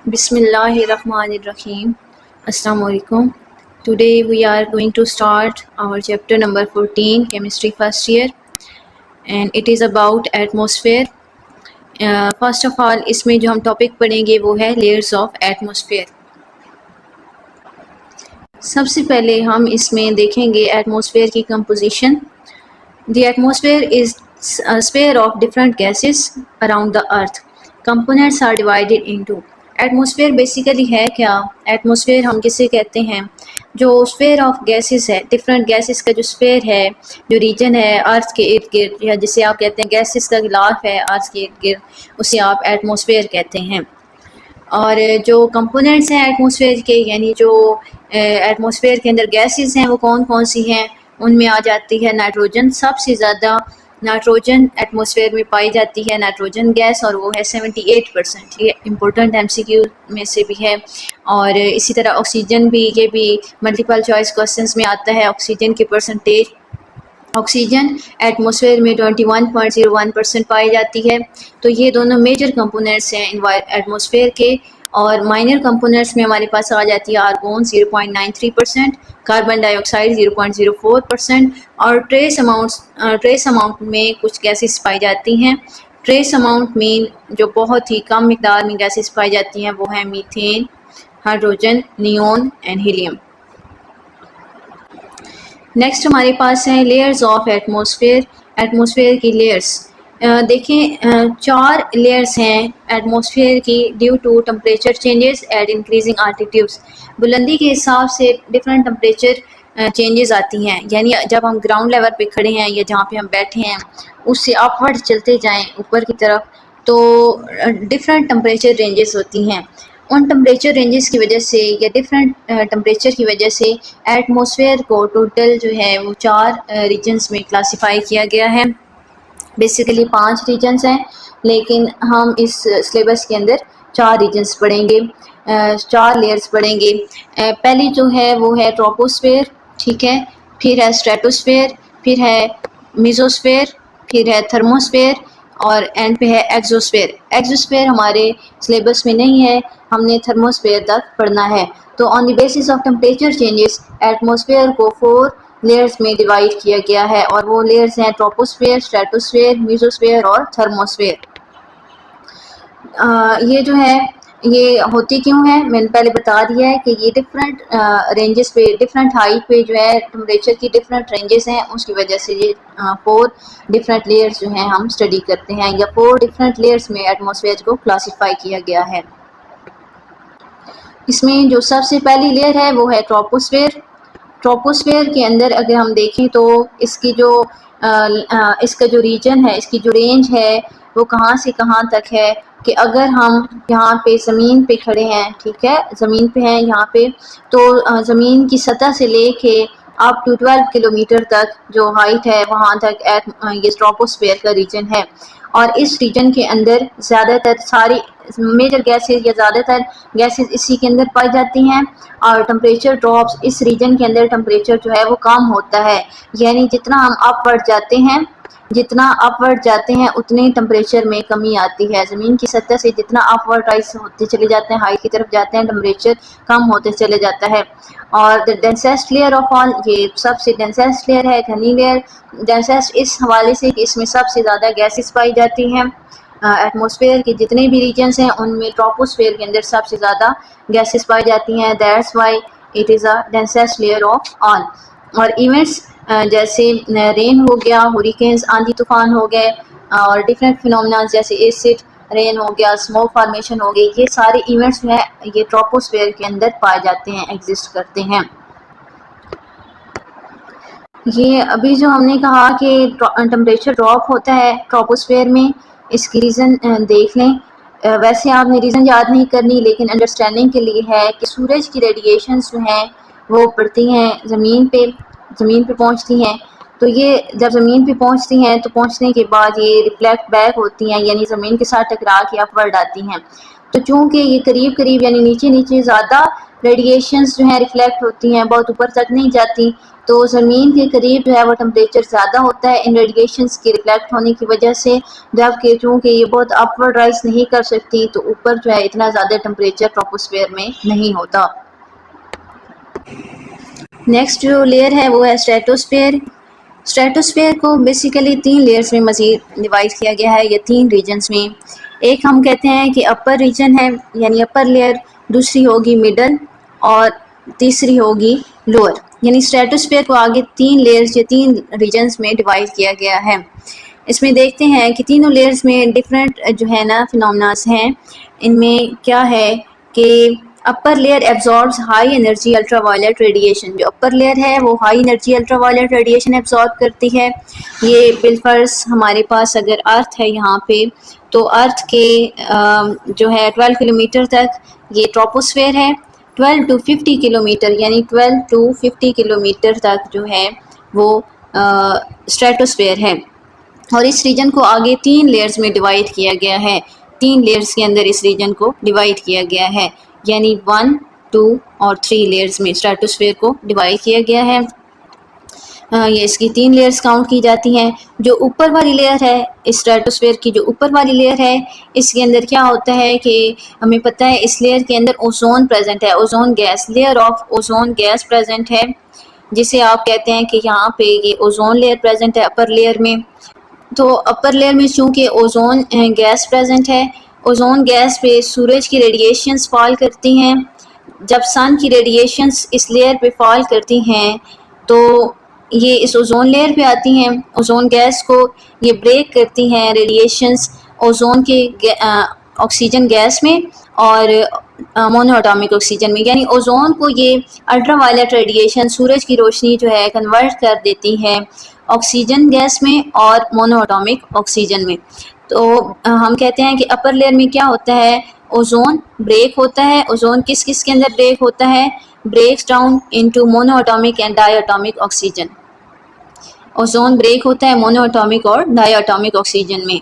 Bismillahirrahmanirrahim. Assalamu alaikum. Today we are going to start our chapter number 14, chemistry first year, and it is about atmosphere. First of all, इसमें जो हम topic पढ़ेंगे वो है layers of atmosphere. सबसे पहले हम इसमें देखेंगे atmosphere की composition. The atmosphere is a sphere of different gases around the earth. Components are divided into. Atmosphere basically है क्या? एटमॉस्फेयर हम किसे कहते हैं? जो स्फेयर ऑफ गैसेस है, डिफरेंट गैसेस का जो स्फेयर है, जो रीजन है अर्थ के इर्द गिर्द, या जिसे आप कहते हैं गैसेस का गिलाफ है अर्थ के इर्द गिर्द, उसे आप एटमॉस्फेयर कहते हैं। और जो कंपोनेंट्स हैं एटमॉस्फेयर के, यानी जो एटमॉस्फेयर के अंदर गैसेस हैं वो कौन कौन सी हैं, उनमें आ जाती है नाइट्रोजन। सबसे ज़्यादा नाइट्रोजन एटमॉस्फेयर में पाई जाती है, नाइट्रोजन गैस, और वो है 78%। ये इम्पोर्टेंट एमसीक्यू में से भी है। और इसी तरह ऑक्सीजन भी, ये भी मल्टीपल चॉइस क्वेश्चंस में आता है, ऑक्सीजन की परसेंटेज। ऑक्सीजन एटमॉस्फेयर में 21.01% पाई जाती है। तो ये दोनों मेजर कंपोनेंट्स हैं एटमॉस्फेयर के। और माइनर कंपोनेंट्स में हमारे पास आ जाती है आर्गोन 0.93%, कार्बन डाइऑक्साइड 0.04%, और ट्रेस अमाउंट में कुछ गैसेस पाई जाती हैं। ट्रेस अमाउंट में जो बहुत ही कम मिकदार में गैसेस पाई जाती हैं वो है methane, hydrogen, neon and helium. Next हमारे पास है लेयर्स ऑफ एटमॉस्फेयर। एटमॉस्फेयर की लेयर्स देखें, 4 लेयर्स हैं एटमॉस्फेयर की due to temperature changes at increasing altitudes. बुलंदी के हिसाब से डिफरेंट टेम्परेचर चेंजेस आती हैं, यानी जब हम ग्राउंड लेवल पे खड़े हैं या जहाँ पे हम बैठे हैं उससे अपवर्ड चलते जाएं ऊपर की तरफ, तो डिफरेंट टेम्परेचर रेंजेस होती हैं। उन टेम्परेचर रेंजेस की वजह से या डिफरेंट टेम्परेचर की वजह से एटमॉस्फेयर को टोटल जो है वो 4 रीजन्स में क्लासिफाई किया गया है। बेसिकली 5 रीजन्स हैं, लेकिन हम इस सिलेबस के अंदर 4 रीजन्स पढ़ेंगे, 4 लेयर्स पढ़ेंगे। पहली जो है वो है ट्रोपोस्फेयर, ठीक है, फिर है स्ट्रेटोस्फेयर, फिर है मेसोस्फेयर, फिर है थर्मोस्फेयर, और एंड पे है एक्सोस्फेयर। एक्सोस्फेयर हमारे सिलेबस में नहीं है, हमने थर्मोस्फेयर तक पढ़ना है। तो on the basis of temperature changes atmosphere को 4 लेयर्स में डिवाइड किया गया है, और वो लेयर्स हैं ट्रोपोस्फेयर, स्ट्रेटोस्फेयर, मेसोस्फेयर और थर्मोस्फेयर। ये जो है ये होती क्यों है, मैंने पहले बता दिया है कि ये डिफरेंट रेंजेस पे, डिफरेंट हाइट पे जो है टेम्परेचर की डिफरेंट रेंजेस हैं, उसकी वजह से ये 4 डिफरेंट लेयर्स जो हैं हम स्टडी करते हैं, या 4 डिफरेंट लेयर्स में एटमॉस्फेयर को क्लासीफाई किया गया है। इसमें जो सबसे पहली लेयर है वो है ट्रोपोस्फेयर। ट्रोपोस्फेयर के अंदर अगर हम देखें तो इसकी जो इसका जो रीजन है, इसकी जो रेंज है वो कहाँ से कहाँ तक है कि अगर हम यहाँ पे ज़मीन पे खड़े हैं, ठीक है, ज़मीन पे हैं यहाँ पे, तो ज़मीन की सतह से लेके अप टू 12 किलोमीटर तक जो हाइट है वहाँ तक ये ट्रोपोस्फेयर का रीजन है। और इस रीजन के अंदर ज़्यादातर सारी मेजर गैसेस या ज़्यादातर गैसेस इसी के अंदर पाई जाती हैं। और टेम्परेचर ड्रॉप्स, इस रीजन के अंदर टेम्परेचर जो है वो कम होता है, यानी जितना हम अपवर्ड जाते हैं उतने ही टेम्परेचर में कमी आती है। ज़मीन की सतह से जितना अपवर्ड राइज होते चले जाते हैं, हाइट की तरफ जाते हैं, टेम्परेचर कम होते चले जाता है। और the densest layer of all, ये सबसे डेंसेस्ट लेयर है, घनी लेयर। डेंसेस्ट इस हवाले से कि इसमें सबसे ज़्यादा गैसेस पाई जाती हैं। एटमॉस्फेयर के जितने भी रीजन्स हैं उनमें ट्रोपोस्फेयर के अंदर सबसे ज़्यादा गैसेस पाई जाती हैं। That's why it is a densest layer of all. और इवेंट्स जैसे रेन हो गया, हुरिकेन्स, आंधी तूफान हो गए, और डिफरेंट फिनोमेना जैसे एसिड रेन हो गया, स्मोक फॉर्मेशन हो गई, ये सारे इवेंट्स जो है ये ट्रोपोस्फेयर के अंदर पाए जाते हैं, एग्जिस्ट करते हैं। ये अभी जो हमने कहा कि टेम्परेचर ड्रॉप होता है ट्रोपोस्फेयर में, इसकी रीज़न देख लें। वैसे आपने रीज़न याद नहीं करनी, लेकिन अंडरस्टैंडिंग के लिए है कि सूरज की रेडिएशंस जो हैं वो पड़ती हैं ज़मीन पे पहुंचती हैं। तो ये जब ज़मीन पे पहुंचती हैं तो पहुंचने के बाद ये रिफ्लेक्ट बैक होती हैं, यानी ज़मीन के साथ टकरा के अपवर्ड आती हैं। तो चूँकि ये करीब करीब यानी नीचे नीचे ज़्यादा रेडिएशंस जो हैं रिफ्लेक्ट होती हैं, बहुत ऊपर तक नहीं जाती, तो ज़मीन के करीब जो है वो टेम्परेचर ज़्यादा होता है इन रेडिएशंस के रिफ्लेक्ट होने की वजह से, जबकि चूँकि ये बहुत अपवर्ड राइज नहीं कर सकती तो ऊपर जो है इतना ज़्यादा टेम्परेचर ट्रोपोस्फेयर में नहीं होता। नेक्स्ट जो लेयर है वो है स्ट्रेटोस्फेयर। स्ट्रेटोस्फेयर को बेसिकली 3 लेयर्स में मज़ीद डिवाइड किया गया है या 3 रीजन्स में। एक हम कहते हैं कि अपर रीजन है यानी अपर लेयर, दूसरी होगी मिडल और तीसरी होगी लोअर। यानी स्ट्रेटोस्फेयर को आगे 3 लेयर्स या 3 रीजन्स में डिवाइड किया गया है। इसमें देखते हैं कि तीनों लेयर्स में डिफरेंट जो है ना फिनोमेनास हैं। इनमें क्या है कि upper layer absorbs high energy ultraviolet radiation. जो अपर लेयर है वो high energy ultraviolet radiation absorb करती है। ये बिलफर्ज हमारे पास अगर अर्थ है यहाँ पे, तो अर्थ के जो है 12 किलोमीटर तक ये ट्रोपोस्फेयर है। 12 to 50 किलोमीटर यानी 12 to 50 किलोमीटर तक जो है वो स्ट्रेटोस्फेयर है। और इस रीजन को आगे 3 लेयर्स में डिवाइड किया गया है। 3 लेयर्स के अंदर इस रीजन को डिवाइड किया गया है, यानी 1, 2 और 3 लेयर्स में स्ट्रेटोस्फेयर को डिवाइड किया गया है। ये इसकी 3 लेयर्स काउंट की जाती हैं। जो ऊपर वाली लेयर है, इस स्ट्रेटोस्फेयर की जो ऊपर वाली लेयर है, इसके अंदर क्या होता है कि हमें पता है इस लेयर के अंदर ओजोन प्रेजेंट है, ozone gas, layer of ozone gas present है, जिसे आप कहते हैं कि यहाँ पे ये ओजोन लेयर प्रेजेंट है अपर लेयर में। तो अपर लेयर में चूँकि ओजोन गैस प्रेजेंट है, ओजोन गैस पे सूरज की रेडिएशंस फॉल करती हैं। जब सन की रेडिएशंस इस लेयर पे फॉल करती हैं तो ये इस ओजोन लेयर पे आती हैं। ओजोन गैस को ये ब्रेक करती हैं रेडिएशंस ओजोन के ऑक्सीजन गैस में और मोनोएटॉमिक ऑक्सीजन में। यानी ओजोन को ये अल्ट्रावायलेट रेडिएशन सूरज की रोशनी जो है कन्वर्ट कर देती है ऑक्सीजन गैस में और मोनोएटॉमिक ऑक्सीजन में। तो हम कहते हैं कि अपर लेयर में क्या होता है, ओजोन ब्रेक होता है। ओजोन किस किस के अंदर ब्रेक होता है, breaks down into monoatomic and diatomic oxygen. Ozone break होता है मोनोएटॉमिक और डायएटॉमिक ऑक्सीजन में।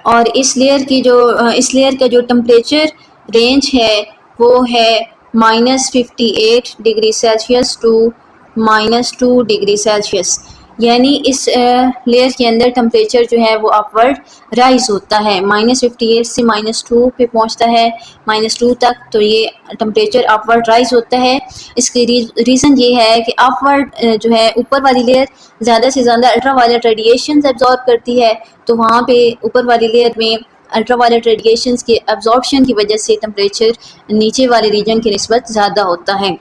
और इस लेयर का जो टेम्परेचर रेंज है वो है -58 degree Celsius to -2 degree Celsius. यानी इस लेयर के अंदर टेम्परेचर जो है वो अपवर्ड राइज होता है, -58 से -2 पे पहुंचता है, -2 तक। तो ये टेम्परेचर अपवर्ड राइज होता है। इसकी रीज़न ये है कि अपवर्ड जो है ऊपर वाली लेयर ज़्यादा से ज़्यादा अल्ट्रावायलेट रेडिएशन एब्जॉर्ब करती है, तो वहाँ पे ऊपर वाली लेयर में अल्ट्रावायलेट रेडिएशंस के एब्जॉर्प्शन की वजह से टेम्परेचर नीचे वाले रीजन की निस्बत ज़्यादा होता है।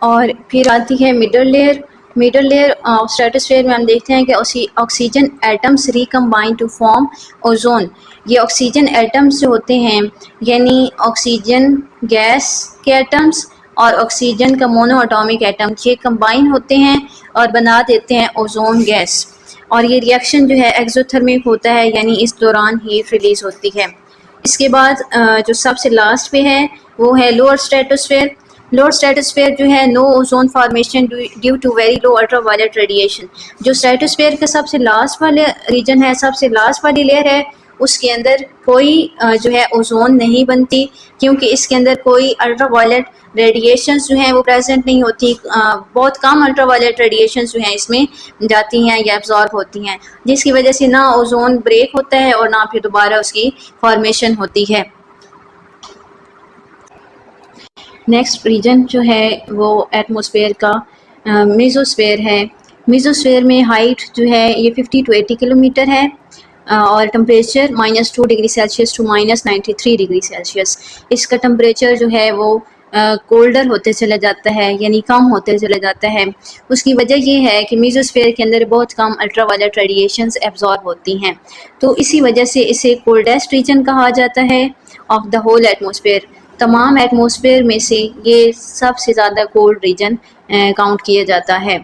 और फिर आती है middle layer. Middle layer stratosphere में हम देखते हैं कि oxygen atoms recombine to form ozone. ये ऑक्सीजन एटम्स जो होते हैं यानी ऑक्सीजन गैस के एटम्स और ऑक्सीजन का मोनोएटॉमिक एटम, ये कंबाइन होते हैं और बना देते हैं ओजोन गैस। और ये रिएक्शन जो है एक्सोथर्मिक होता है, यानी इस दौरान हीट रिलीज़ होती है। इसके बाद जो सबसे लास्ट पे है वो है लोअर स्ट्रेटोस्फेयर। लोअर स्ट्रेटोस्फेयर जो है no ozone formation due to very low ultraviolet radiation. जो स्ट्रेटोस्फेयर का सबसे लास्ट वाले रीजन है, सबसे लास्ट वाली लेयर है, उसके अंदर कोई जो है ओजोन नहीं बनती, क्योंकि इसके अंदर कोई अल्ट्रावायलेट रेडिएशंस जो हैं वो प्रेजेंट नहीं होती। बहुत कम अल्ट्रावायलेट रेडिएशंस जो हैं इसमें जाती हैं या एब्जॉर्ब होती हैं, जिसकी वजह से ना ओजोन ब्रेक होता है और ना फिर दोबारा उसकी फॉर्मेशन होती है। नेक्स्ट रीजन जो है वो एटमॉस्फेयर का मेसोस्फेयर है। मेसोस्फेयर में हाइट जो है ये 50 to 80 किलोमीटर है और temperature -2 degree Celsius to -93 degree Celsius. इसका टेम्परेचर जो है वो कोल्डर होते चला जाता है, यानी कम होते चला जाता है। उसकी वजह ये है कि मेसोस्फेयर के अंदर बहुत कम अल्ट्रावायलेट रेडिएशंस एब्जॉर्ब होती हैं, तो इसी वजह से इसे कोल्डेस्ट रीजन कहा जाता है ऑफ द होल एटमॉस्फेयर। तमाम एटमॉस्फेयर में से ये सबसे ज़्यादा कोल्ड रीजन काउंट किया जाता है।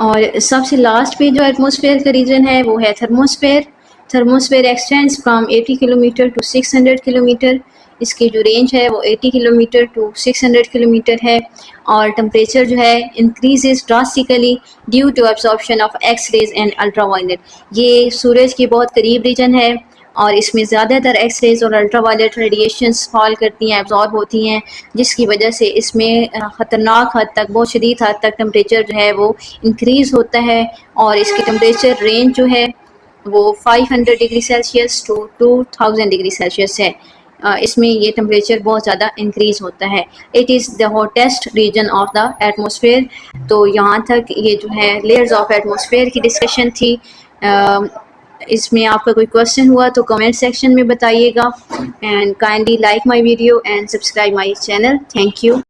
और सबसे लास्ट पे जो एटमॉस्फेयर का रीजन है वो है thermosphere. Thermosphere extends from 80 kilometre to 600 kilometre. इसकी जो रेंज है वो 80 किलोमीटर टू 600 किलोमीटर है। और टेम्परेचर जो है increases drastically due to absorption of X rays and ultraviolet. ये सूरज के बहुत करीब रीजन है और इसमें ज़्यादातर एक्स रेज और अल्ट्रावायलेट रेडिएशंस फॉल करती हैं, एब्जॉर्ब होती हैं, जिसकी वजह से इसमें ख़तरनाक हद तक, बहुत शदीद हद तक टेम्परेचर जो है वो इंक्रीज़ होता है। और इसकी टेम्परेचर रेंज जो है वो 500 degree Celsius to 2000 degree Celsius है। इसमें ये टेम्परेचर बहुत ज़्यादा इंक्रीज़ होता है। It is the hottest region of the atmosphere. तो यहाँ तक ये जो है लेयर्स ऑफ एटमॉस्फेयर की डिस्कशन थी। इसमें आपका कोई क्वेश्चन हुआ तो कमेंट सेक्शन में बताइएगा। And kindly like my video and subscribe my channel. Thank you.